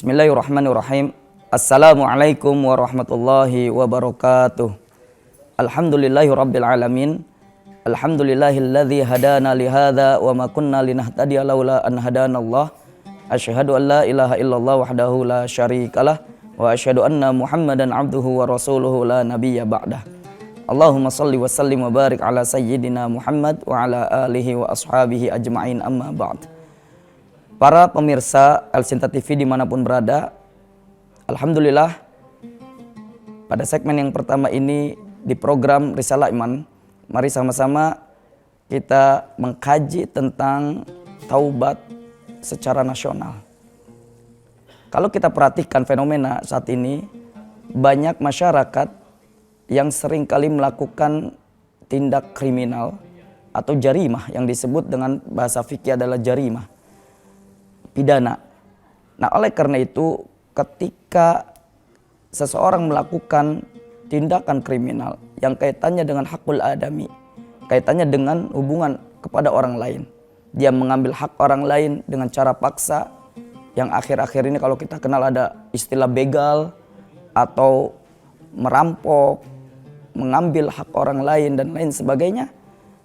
Bismillahirrahmanirrahim. Assalamualaikum warahmatullahi wabarakatuh. Alhamdulillahi rabbil alamin. Alhamdulillahilladzi hadana lihadza wa ma kunna linahtadiya laula an hadanallah. Asyhadu an la ilaha illallah wahdahu la syarikalah wa asyhadu anna Muhammadan abduhu wa rasuluhu la nabiyya ba'dah. Allahumma salli wa sallim wa barik ala sayyidina Muhammad wa ala alihi wa ashabihi ajma'in, amma ba'd. Para pemirsa Elsinta TV dimanapun berada, alhamdulillah pada segmen yang pertama ini di program Risalah Iman, mari sama-sama kita mengkaji tentang taubat secara nasional. Kalau kita perhatikan fenomena saat ini, banyak masyarakat yang seringkali melakukan tindak kriminal atau jarimah, yang disebut dengan bahasa fikih adalah jarimah, pidana. Nah, oleh karena itu ketika seseorang melakukan tindakan kriminal yang kaitannya dengan hakul adami, kaitannya dengan hubungan kepada orang lain, dia mengambil hak orang lain dengan cara paksa, yang akhir-akhir ini kalau kita kenal ada istilah begal atau merampok, mengambil hak orang lain dan lain sebagainya.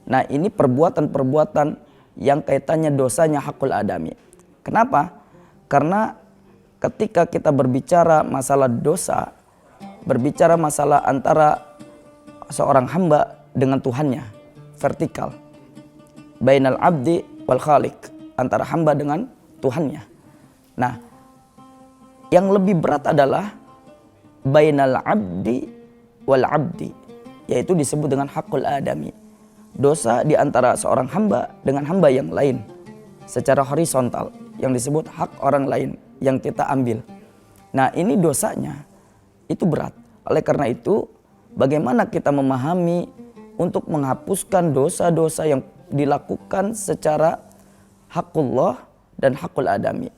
Nah, ini perbuatan-perbuatan yang kaitannya dosanya hakul adami. Kenapa? Karena ketika kita berbicara masalah dosa, berbicara masalah antara seorang hamba dengan Tuhannya, vertikal, bainal abdi wal khaliq, antara hamba dengan Tuhannya. Nah, yang lebih berat adalah bainal abdi wal abdi, yaitu disebut dengan hakul adami, dosa di antara seorang hamba dengan hamba yang lain secara horizontal, yang disebut hak orang lain yang kita ambil. Nah, ini dosanya itu berat. Oleh karena itu, bagaimana kita memahami untuk menghapuskan dosa-dosa yang dilakukan secara hakullah dan hakul adami.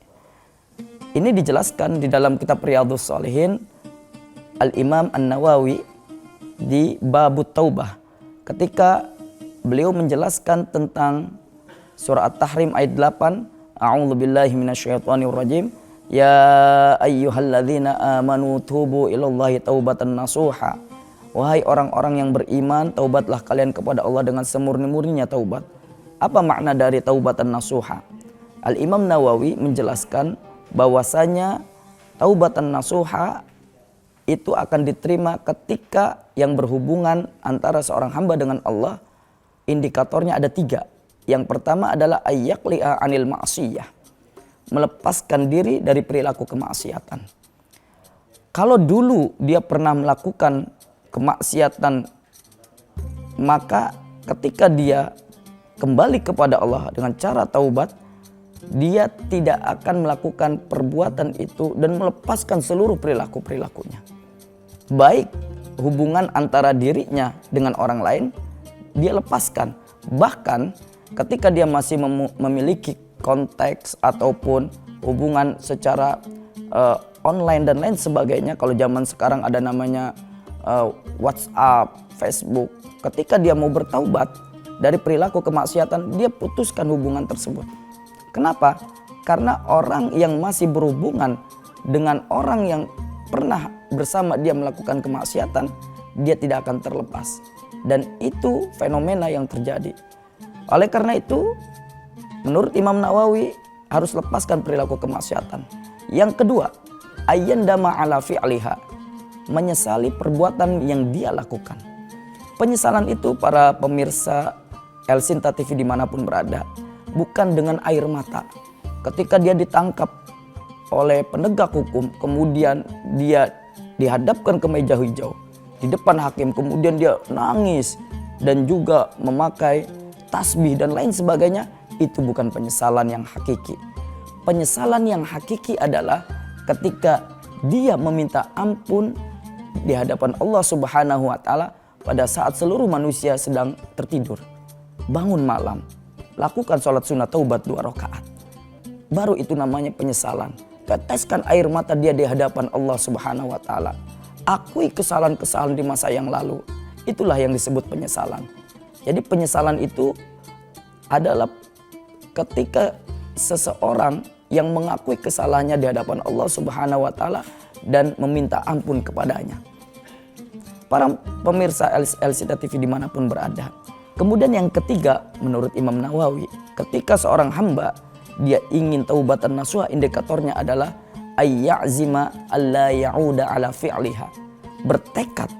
Ini dijelaskan di dalam kitab Riyadhus Shalihin Al-Imam An-Nawawi di Babut Taubah, ketika beliau menjelaskan tentang surah At-Tahrim ayat 8, A'udzubillahi minasyaitonirrajim. Ya ayyuhalladzina amanu tubu ilallahi taubatan nasuha. Wahai orang-orang yang beriman, taubatlah kalian kepada Allah dengan semurni-murninya taubat. Apa makna dari taubatan nasuha? Al-Imam Nawawi menjelaskan bahwasanya taubatan nasuha itu akan diterima ketika yang berhubungan antara seorang hamba dengan Allah, indikatornya ada 3. Yang pertama adalah ayyaqli'a anil ma'siyah, melepaskan diri dari perilaku kemaksiatan. Kalau dulu dia pernah melakukan kemaksiatan, maka ketika dia kembali kepada Allah dengan cara taubat, dia tidak akan melakukan perbuatan itu dan melepaskan seluruh perilaku-perilakunya. Baik hubungan antara dirinya dengan orang lain, dia lepaskan. Bahkan ketika dia masih memiliki konteks ataupun hubungan secara online dan lain sebagainya, kalau zaman sekarang ada namanya WhatsApp, Facebook, ketika dia mau bertaubat dari perilaku kemaksiatan, dia putuskan hubungan tersebut. Kenapa? Karena orang yang masih berhubungan dengan orang yang pernah bersama dia melakukan kemaksiatan, dia tidak akan terlepas. Dan itu fenomena yang terjadi. Oleh karena itu, menurut Imam Nawawi harus lepaskan perilaku kemaksiatan. Yang kedua, ayyandama ala fi'liha, menyesali perbuatan yang dia lakukan. Penyesalan itu, para pemirsa Elsinta TV dimanapun berada, bukan dengan air mata. Ketika dia ditangkap oleh penegak hukum, kemudian dia dihadapkan ke meja hijau di depan hakim, kemudian dia nangis dan juga memakai tasbih dan lain sebagainya, itu bukan penyesalan yang hakiki. Penyesalan yang hakiki adalah ketika dia meminta ampun di hadapan Allah Subhanahu wa Ta'ala pada saat seluruh manusia sedang tertidur. Bangun malam, lakukan sholat sunnah taubat 2 rakaat. Baru itu namanya penyesalan. Teteskan air mata dia di hadapan Allah Subhanahu wa Ta'ala. Akui kesalahan-kesalahan di masa yang lalu. Itulah yang disebut penyesalan. Jadi penyesalan itu adalah ketika seseorang yang mengakui kesalahannya di hadapan Allah Subhanahu wa taala dan meminta ampun kepadanya. Para pemirsa LCT TV dimanapun berada. Kemudian yang ketiga, menurut Imam Nawawi, ketika seorang hamba dia ingin taubatan nasuha, indikatornya adalah ayya'zima alla ya'uda ala fi'liha. Bertekad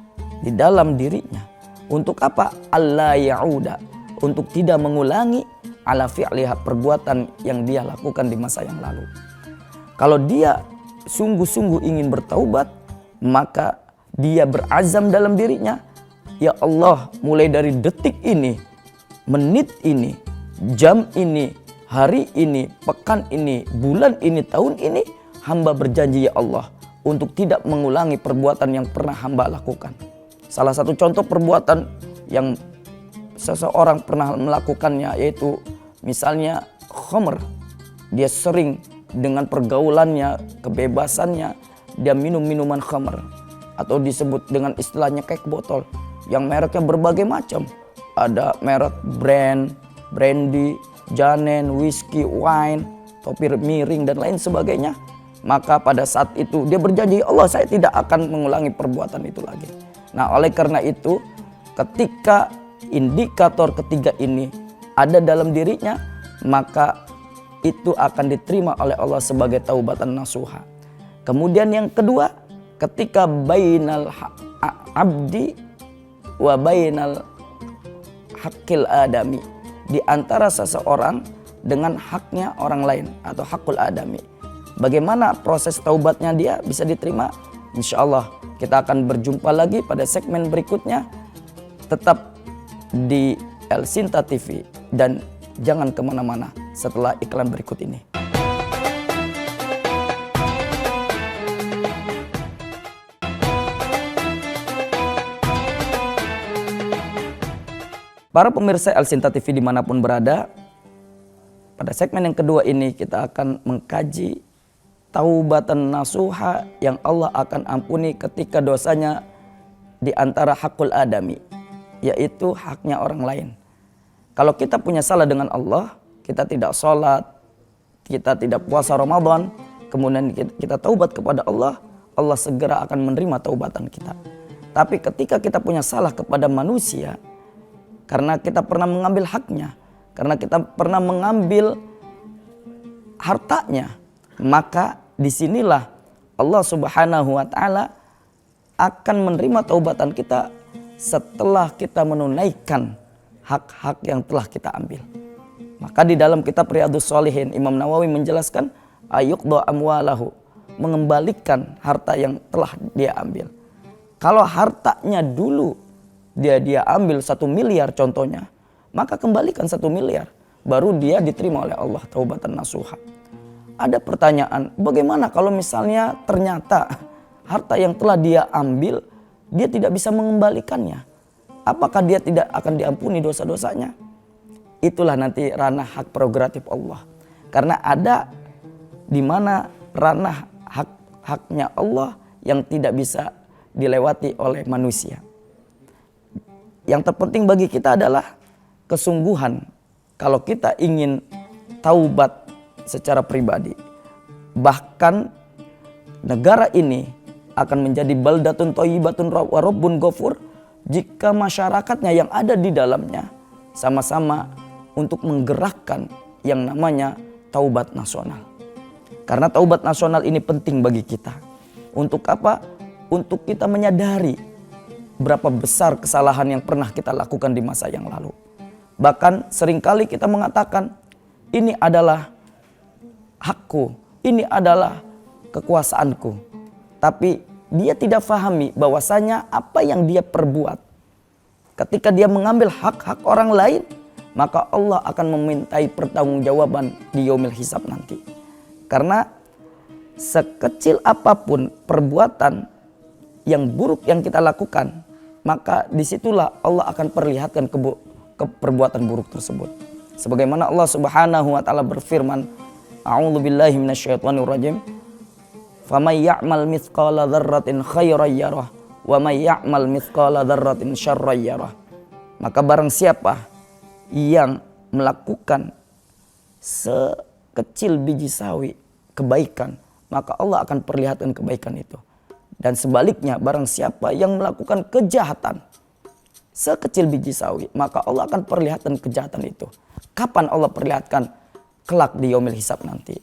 di dalam dirinya untuk apa? Alla ya'uda, untuk tidak mengulangi ala fi'liha, perbuatan yang dia lakukan di masa yang lalu. Kalau dia sungguh-sungguh ingin bertaubat, maka dia berazam dalam dirinya, ya Allah, mulai dari detik ini, menit ini, jam ini, hari ini, pekan ini, bulan ini, tahun ini, hamba berjanji ya Allah untuk tidak mengulangi perbuatan yang pernah hamba lakukan. Salah satu contoh perbuatan yang seseorang pernah melakukannya yaitu misalnya khamr. Dia sering dengan pergaulannya, kebebasannya, dia minum minuman khamr atau disebut dengan istilahnya kek botol yang mereknya berbagai macam. Ada merek brand, brandy, janen, whisky, wine, topi miring dan lain sebagainya. Maka pada saat itu dia berjanji, Allah, saya tidak akan mengulangi perbuatan itu lagi. Nah, oleh karena itu ketika indikator ketiga ini ada dalam dirinya, maka itu akan diterima oleh Allah sebagai taubatan nasuha. Kemudian yang kedua, ketika bainal abdi wa bainal hakil adami, di antara seseorang dengan haknya orang lain atau hakul adami. Bagaimana proses taubatnya dia bisa diterima? Insya Allah kita akan berjumpa lagi pada segmen berikutnya. Tetap di Elcinta TV dan jangan kemana-mana setelah iklan berikut ini. Para pemirsa Elcinta TV dimanapun berada, pada segmen yang kedua ini kita akan mengkaji taubatan nasuha yang Allah akan ampuni ketika dosanya di antara hakul adami, yaitu haknya orang lain. Kalau kita punya salah dengan Allah, kita tidak sholat, kita tidak puasa Ramadan, kemudian kita taubat kepada Allah, Allah segera akan menerima taubatan kita. Tapi ketika kita punya salah kepada manusia, karena kita pernah mengambil haknya, karena kita pernah mengambil hartanya, maka disinilah Allah Subhanahu wa taala akan menerima taubatan kita setelah kita menunaikan hak-hak yang telah kita ambil. Maka di dalam kitab Riyadhus Shalihin, Imam Nawawi menjelaskan ayuqda amwalahu, mengembalikan harta yang telah dia ambil. Kalau hartanya dulu dia ambil 1 miliar contohnya, maka kembalikan 1 miliar, baru dia diterima oleh Allah taubatan nasuha. Ada pertanyaan, bagaimana kalau misalnya ternyata harta yang telah dia ambil, dia tidak bisa mengembalikannya? Apakah dia tidak akan diampuni dosa-dosanya? Itulah nanti ranah hak prerogatif Allah. Karena ada di mana ranah haknya Allah yang tidak bisa dilewati oleh manusia. Yang terpenting bagi kita adalah kesungguhan kalau kita ingin taubat secara pribadi. Bahkan negara ini akan menjadi baldatun thayyibatun wa rabbun ghafur jika masyarakatnya yang ada di dalamnya sama-sama untuk menggerakkan yang namanya taubat nasional. Karena taubat nasional ini penting bagi kita. Untuk apa? Untuk kita menyadari berapa besar kesalahan yang pernah kita lakukan di masa yang lalu. Bahkan seringkali kita mengatakan, ini adalah hakku, ini adalah kekuasaanku. Tapi dia tidak fahami bahwasanya apa yang dia perbuat, ketika dia mengambil hak-hak orang lain, maka Allah akan memintai pertanggungjawaban di yaumil hisab nanti. Karena sekecil apapun perbuatan yang buruk yang kita lakukan, maka disitulah Allah akan perlihatkan ke perbuatan buruk tersebut. Sebagaimana Allah Subhanahu wa taala berfirman, a'udzubillahi minasyaitonir rajim, faman ya'mal mithqala dzarratin khairan yarah wa may ya'mal mithqala dzarratin syarran yarah. Maka barang siapa yang melakukan sekecil biji sawi kebaikan, maka Allah akan perlihatkan kebaikan itu. Dan sebaliknya, barang siapa yang melakukan kejahatan sekecil biji sawi, maka Allah akan perlihatkan kejahatan itu. Kapan Allah perlihatkan? Kelak di yaumil hisab nanti.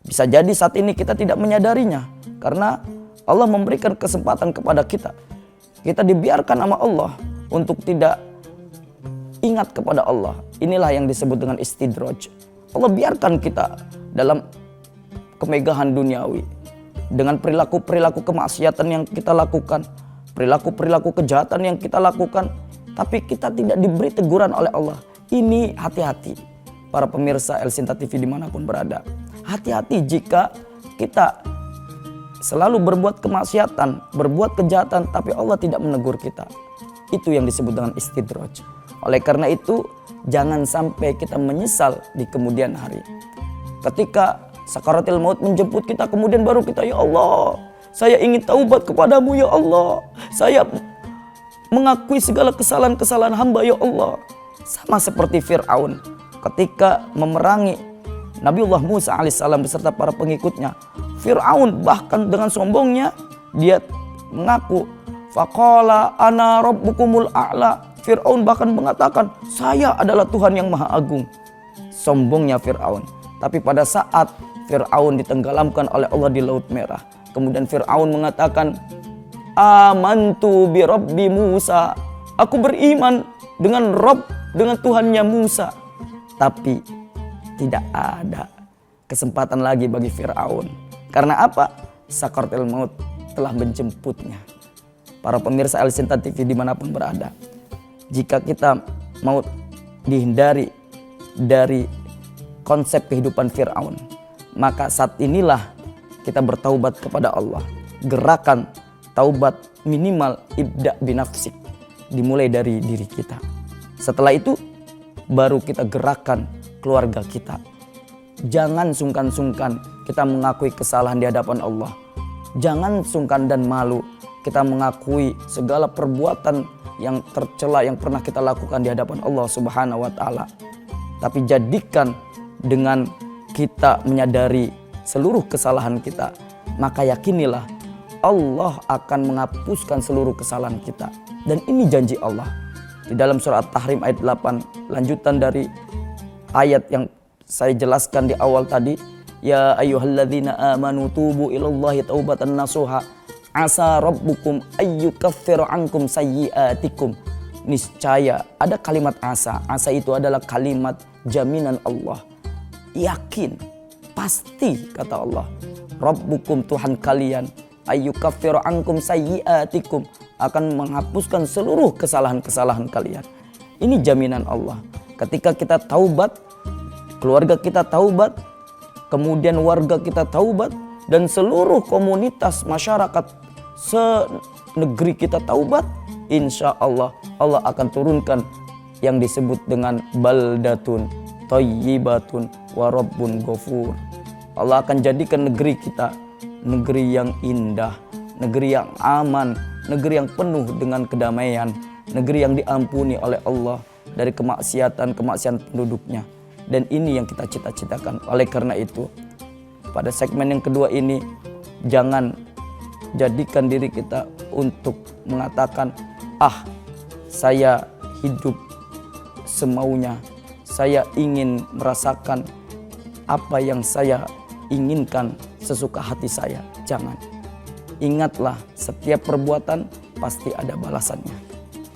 Bisa jadi saat ini kita tidak menyadarinya, karena Allah memberikan kesempatan kepada kita. Kita dibiarkan sama Allah untuk tidak ingat kepada Allah. Inilah yang disebut dengan istidraj. Allah biarkan kita dalam kemegahan duniawi dengan perilaku-perilaku kemaksiatan yang kita lakukan, perilaku-perilaku kejahatan yang kita lakukan, tapi kita tidak diberi teguran oleh Allah. Ini hati-hati para pemirsa El Sinta TV dimanapun berada. Hati-hati jika kita selalu berbuat kemaksiatan, berbuat kejahatan, tapi Allah tidak menegur kita. Itu yang disebut dengan istidraj. Oleh karena itu, jangan sampai kita menyesal di kemudian hari. Ketika sakaratil maut menjemput kita, kemudian baru kita, ya Allah, saya ingin taubat kepadamu ya Allah. Saya mengakui segala kesalahan-kesalahan hamba ya Allah. Sama seperti Fir'aun ketika memerangi Nabiullah Musa alaihissalam beserta para pengikutnya. Fir'aun bahkan dengan sombongnya dia mengaku, faqala ana rabbukumul a'la. Fir'aun bahkan mengatakan, saya adalah Tuhan yang Maha Agung. Sombongnya Fir'aun. Tapi pada saat Fir'aun ditenggelamkan oleh Allah di Laut Merah, kemudian Fir'aun mengatakan, amantu bi rabbi Musa. Aku beriman dengan dengan Tuhannya Musa. Tapi tidak ada kesempatan lagi bagi Fir'aun. Karena apa? Sakaratul maut telah menjemputnya. Para pemirsa El Sinta TV dimanapun berada, jika kita mau dihindari dari konsep kehidupan Fir'aun, maka saat inilah kita bertaubat kepada Allah. Gerakan taubat minimal ibda binafsik, dimulai dari diri kita. Setelah itu baru kita gerakan keluarga kita. Jangan sungkan-sungkan kita mengakui kesalahan di hadapan Allah. Jangan sungkan dan malu kita mengakui segala perbuatan yang tercela yang pernah kita lakukan di hadapan Allah Subhanahu wa taala. Tapi jadikan dengan kita menyadari seluruh kesalahan kita, maka yakinilah Allah akan menghapuskan seluruh kesalahan kita. Dan ini janji Allah. Di dalam surah At-Tahrim ayat 8, lanjutan dari ayat yang saya jelaskan di awal tadi, ya ayyuhalladzina amanu tubu ilallahi taubatan nasuha asa rabbukum ayyukaffir ankum sayyiatikum. Niscaya ada kalimat asa. Asa itu adalah kalimat jaminan Allah. Yakin, pasti kata Allah, Rabbukum Tuhan kalian, ayyukaffir ankum sayyiatikum, akan menghapuskan seluruh kesalahan-kesalahan kalian. Ini jaminan Allah. Ketika kita taubat, keluarga kita taubat, kemudian warga kita taubat, dan seluruh komunitas masyarakat senegeri kita taubat, insya Allah Allah akan turunkan yang disebut dengan baldatun thayyibatun wa rabbun ghafur. Allah akan jadikan negeri kita negeri yang indah, negeri yang aman, negeri yang penuh dengan kedamaian, negeri yang diampuni oleh Allah dari kemaksiatan penduduknya. Dan ini yang kita cita-citakan. Oleh karena itu, pada segmen yang kedua ini, jangan jadikan diri kita untuk mengatakan, saya hidup semaunya, saya ingin merasakan apa yang saya inginkan sesuka hati saya. Jangan. Ingatlah, setiap perbuatan pasti ada balasannya.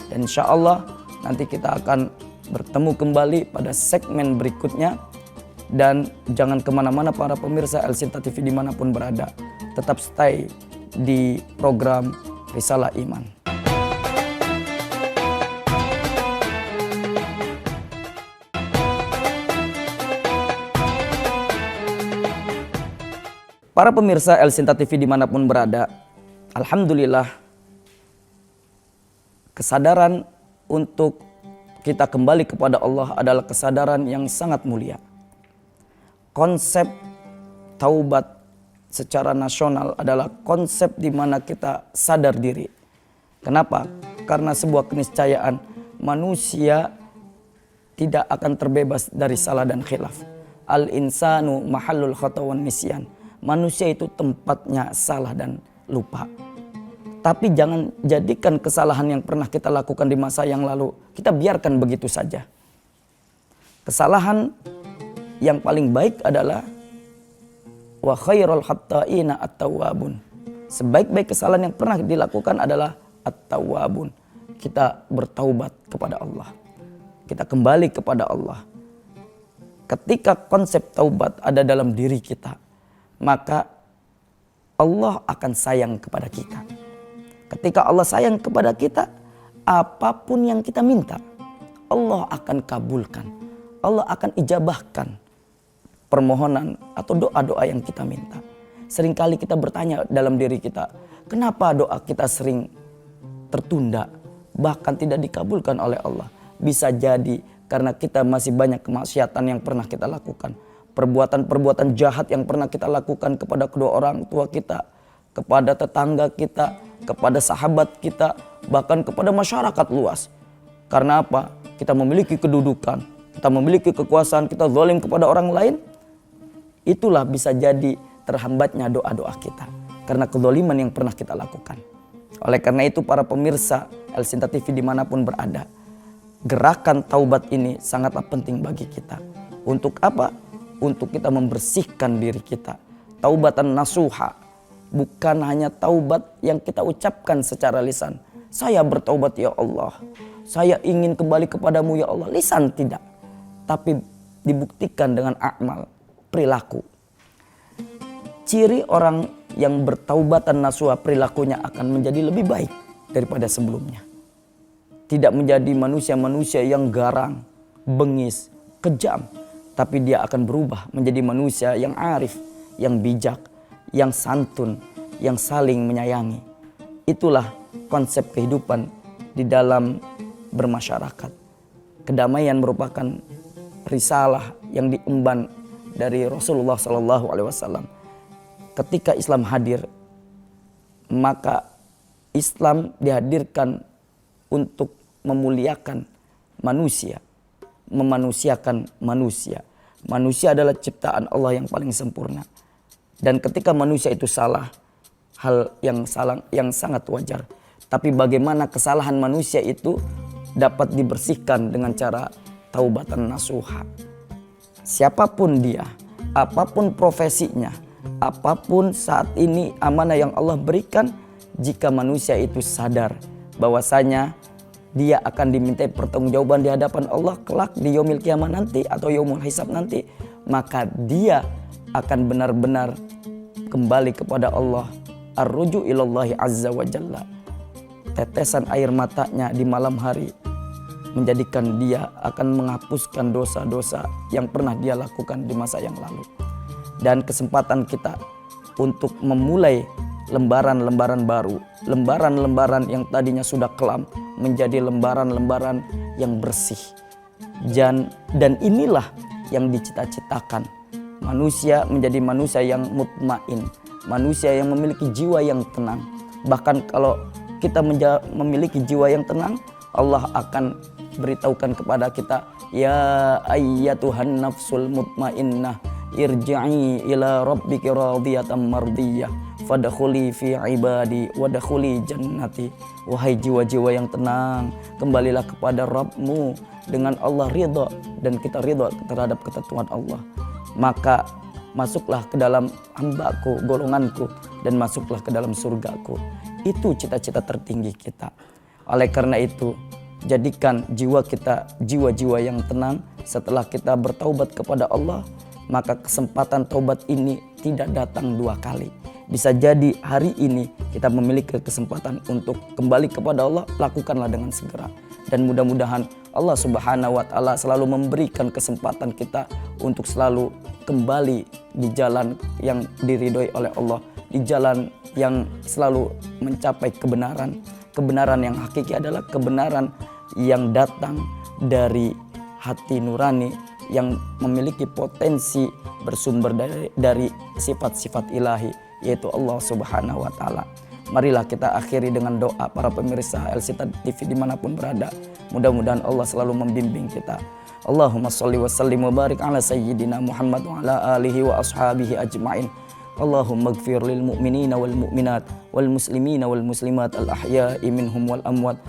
Dan insya Allah nanti kita akan bertemu kembali pada segmen berikutnya. Dan jangan kemana-mana para pemirsa El Sinta TV dimanapun berada. Tetap stay di program Risalah Iman. Para pemirsa El Sinta TV dimanapun berada, alhamdulillah kesadaran untuk kita kembali kepada Allah adalah kesadaran yang sangat mulia. Konsep taubat secara nasional adalah konsep di mana kita sadar diri. Kenapa? Karena sebuah keniscayaan manusia tidak akan terbebas dari salah dan khilaf. al-insanu mahallul khata wan nisyan. Manusia itu tempatnya salah dan lupa. Tapi jangan jadikan kesalahan yang pernah kita lakukan di masa yang lalu, kita biarkan begitu saja. Kesalahan yang paling baik adalah wa khairul khatta'ina at-tawwabun. Sebaik-baik kesalahan yang pernah dilakukan adalah at-tawwabun. Kita bertaubat kepada Allah. Kita kembali kepada Allah. Ketika konsep taubat ada dalam diri kita, maka Allah akan sayang kepada kita. Ketika Allah sayang kepada kita, apapun yang kita minta, Allah akan kabulkan. Allah akan ijabahkan permohonan atau doa-doa yang kita minta. Seringkali kita bertanya dalam diri kita, kenapa doa kita sering tertunda, bahkan tidak dikabulkan oleh Allah? Bisa jadi karena kita masih banyak kemaksiatan yang pernah kita lakukan. Perbuatan-perbuatan jahat yang pernah kita lakukan kepada kedua orang tua kita, kepada tetangga kita, kepada sahabat kita, bahkan kepada masyarakat luas. Karena apa? Kita memiliki kedudukan, kita memiliki kekuasaan, kita zalim kepada orang lain. Itulah bisa jadi terhambatnya doa-doa kita karena kezaliman yang pernah kita lakukan. Oleh karena itu para pemirsa El Sinta TV dimanapun berada, gerakan taubat ini sangatlah penting bagi kita. Untuk apa? Untuk kita membersihkan diri kita. Taubatan nasuha, bukan hanya taubat yang kita ucapkan secara lisan. Saya bertaubat ya Allah, saya ingin kembali kepadamu ya Allah. Lisan tidak, tapi dibuktikan dengan amal, perilaku. Ciri orang yang bertaubatan nasuha, perilakunya akan menjadi lebih baik daripada sebelumnya. Tidak menjadi manusia-manusia yang garang, bengis, kejam. Tapi dia akan berubah menjadi manusia yang arif, yang bijak, yang santun, yang saling menyayangi. Itulah konsep kehidupan di dalam bermasyarakat. Kedamaian merupakan risalah yang diemban dari Rasulullah SAW. Ketika Islam hadir, maka Islam dihadirkan untuk memuliakan manusia, memanusiakan manusia. Manusia adalah ciptaan Allah yang paling sempurna. Dan ketika manusia itu salah, hal yang sangat wajar. Tapi bagaimana kesalahan manusia itu dapat dibersihkan dengan cara taubatan nasuha. Siapapun dia, apapun profesinya, apapun saat ini amanah yang Allah berikan, jika manusia itu sadar bahwasanya dia akan dimintai pertanggungjawaban di hadapan Allah kelak di yaumil kiamah nanti atau yaumul hisab nanti, maka dia akan benar-benar kembali kepada Allah. Ar-ruju ilallahi azza wa jalla. Tetesan air matanya di malam hari menjadikan dia akan menghapuskan dosa-dosa yang pernah dia lakukan di masa yang lalu. Dan kesempatan kita untuk memulai lembaran-lembaran baru, lembaran-lembaran yang tadinya sudah kelam menjadi lembaran-lembaran yang bersih. Dan inilah yang dicita-citakan. Manusia menjadi manusia yang mutmain, manusia yang memiliki jiwa yang tenang. Bahkan kalau kita memiliki jiwa yang tenang, Allah akan beritahukan kepada kita, ya ayyatuhan nafsul mutmainnah, irji'i ila rabbiki radiyatan mardiyah, fadkhuli fi ibadi wadkhuli jannati. Wahai jiwa-jiwa yang tenang, kembalilah kepada Rabbmu dengan Allah ridha dan kita ridha terhadap ketentuan Allah. Maka masuklah ke dalam hambaku, golonganku, dan masuklah ke dalam surgaku. Itu cita-cita tertinggi kita. Oleh karena itu, jadikan jiwa kita jiwa-jiwa yang tenang. Setelah kita bertaubat kepada Allah, maka kesempatan taubat ini tidak datang dua kali. Bisa jadi hari ini kita memiliki kesempatan untuk kembali kepada Allah, lakukanlah dengan segera. Dan mudah-mudahan Allah Subhanahu wa Ta'ala selalu memberikan kesempatan kita untuk selalu kembali di jalan yang diridhoi oleh Allah, di jalan yang selalu mencapai kebenaran. Kebenaran yang hakiki adalah kebenaran yang datang dari hati nurani yang memiliki potensi bersumber dari sifat-sifat ilahi, yaitu Allah Subhanahu wa Ta'ala. Marilah kita akhiri dengan doa para pemirsa El Sinta TV dimanapun berada. Mudah-mudahan Allah selalu membimbing kita. Allahumma sholli wa sallim wa barik ala sayyidina Muhammad wa ala alihi wa ashabihi ajma'in. Allahumma ighfir lil mu'minina wal mu'minat wal muslimina wal muslimat al ahya'i minhum wal amwat.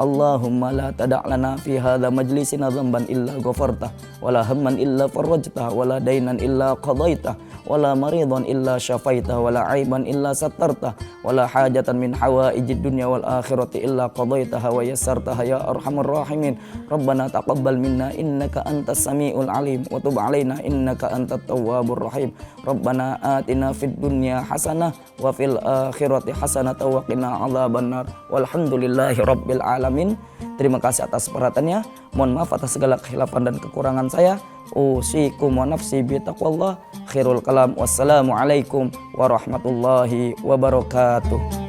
Allahumma la tada' lana fi hadha majlisina dhanban illa ghafartah wala hamman illa farajtah wala dainan illa qadaitah wala maridan illa syafaitah wala aiban illa sattartah wala hajatan min hawaijid dunya wal akhirati illa qadaitaha wa yassartaha ya arhamar rahimin. Rabbana taqabbal minna innaka antas samiul alim wa tub alaina innaka antat tawwabur rahim. Rabbana atina fid dunya hasanah wa fil akhirati hasanah wa qina adzabannar. Walhamdulillahi rabbil alamin. Terima kasih atas perhatiannya. Mohon maaf atas segala khilafan dan kekurangan saya. Usikum wa nafsi bi taqwallah. Khairul kalam. Wassalamualaikum warahmatullahi wabarakatuh.